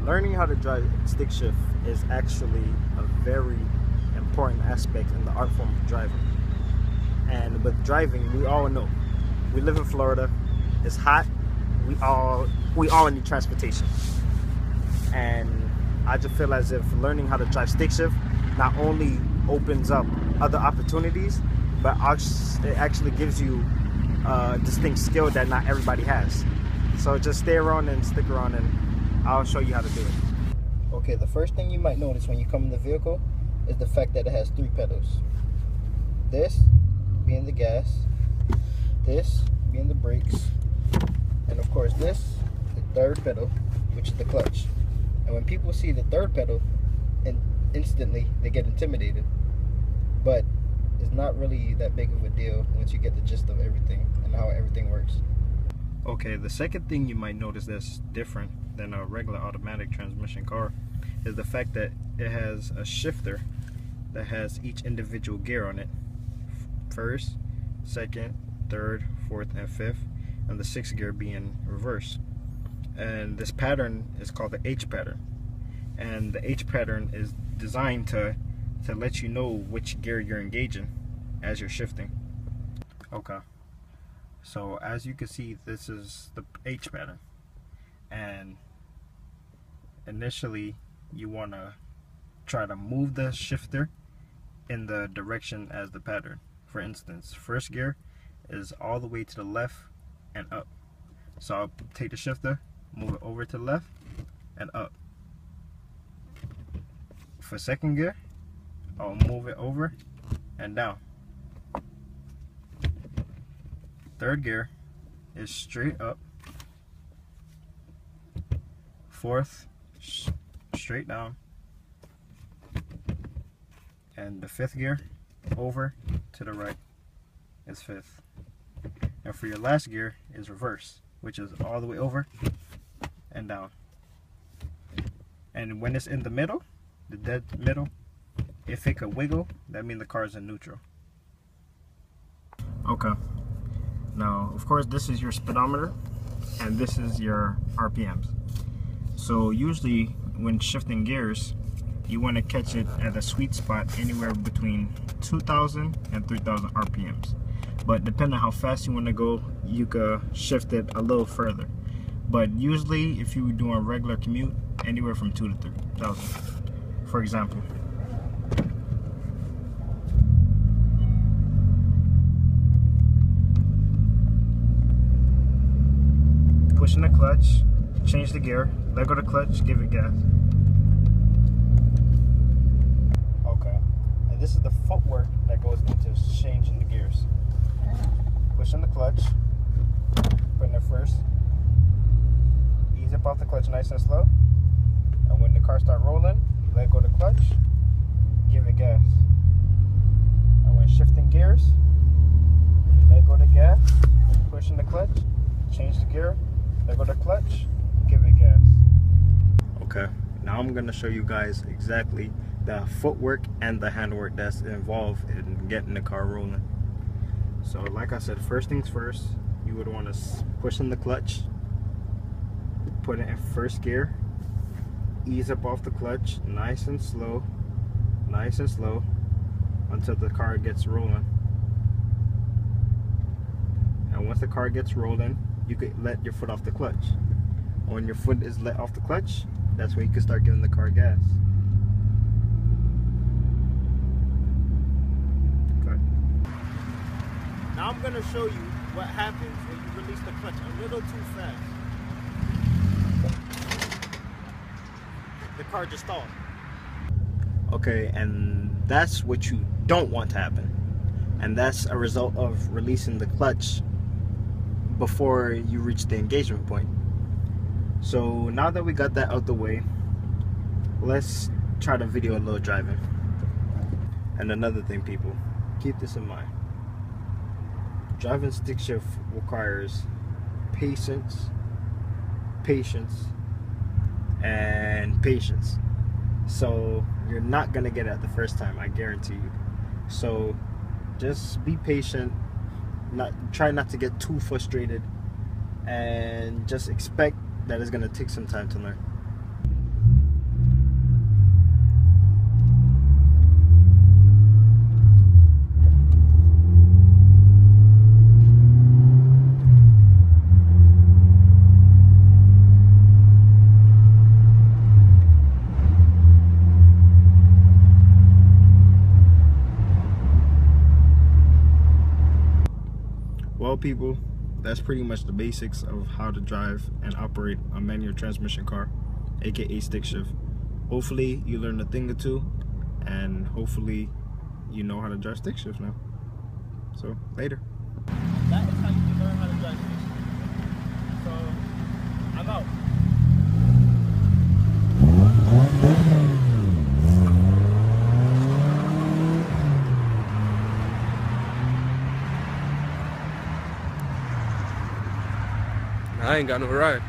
Learning how to drive stick shift is actually a very important aspect in the art form of driving. And with driving, we all know, we live in Florida, it's hot, we all need transportation. And I just feel as if learning how to drive stick shift not only opens up other opportunities, but it actually gives you a distinct skill that not everybody has. So just stay around and stick around and I'll show you how to do it. Okay, the first thing you might notice when you come in the vehicle is the fact that it has 3 pedals. This being the gas, this being the brakes, and of course this, the third pedal, which is the clutch. And when people see the third pedal, instantly they get intimidated. But it's not really that big of a deal once you get the gist of everything and how everything works. Okay, the second thing you might notice that's different than a regular automatic transmission car is the fact that it has a shifter that has each individual gear on it. First, second, third, fourth, and fifth, and the 6th gear being reverse. And this pattern is called the H pattern. And the H pattern is designed to let you know which gear you're engaging as you're shifting. Okay. So as you can see, this is the H pattern, and initially you want to try to move the shifter in the direction as the pattern. For instance, first gear is all the way to the left and up. So I'll take the shifter, move it over to the left and up. For second gear, I'll move it over and down. Third gear is straight up. Fourth, straight down. And the 5th gear, over to the right, is 5th. And for your last gear is reverse, which is all the way over and down. And when it's in the middle, the dead middle, if it could wiggle, that means the car is in neutral. Okay. Now, of course, this is your speedometer and this is your RPMs. So usually when shifting gears, you want to catch it at a sweet spot anywhere between 2,000 and 3,000 RPMs. But depending on how fast you want to go, you could shift it a little further. But usually if you were doing a regular commute, anywhere from 2,000 to 3,000. For example, pushing the clutch, change the gear, let go of the clutch, give it gas. Okay, and this is the footwork that goes into changing the gears. Pushing the clutch, putting it first, ease up off the clutch nice and slow, and when the car starts rolling, you let go of the clutch, give it gas. And when shifting gears, let go of the gas, pushing the clutch, change the gear, let go of the clutch, give it gas. Okay, now I'm going to show you guys exactly the footwork and the handwork that's involved in getting the car rolling. So like I said, first things first, you would want to push in the clutch, put it in first gear, ease up off the clutch, nice and slow until the car gets rolling. And once the car gets rolling, you could let your foot off the clutch. When your foot is let off the clutch, that's when you can start giving the car gas. Okay. Now I'm gonna show you what happens when you release the clutch a little too fast. The car just stalled. Okay, and that's what you don't want to happen. And that's a result of releasing the clutch before you reach the engagement point. So now that we got that out the way, let's try to video a little driving. And another thing, people, keep this in mind. Driving stick shift requires patience, and patience. So you're not gonna get it at the first time, I guarantee you. So just be patient, try not to get too frustrated, and just expect that it's gonna take some time to learn. people, that's pretty much the basics of how to drive and operate a manual transmission car, aka stick shift. Hopefully you learned a thing or two, and hopefully you know how to drive stick shift now. So later. That is how you can learn how to drive stick shift. So I'm out. I ain't got no ride.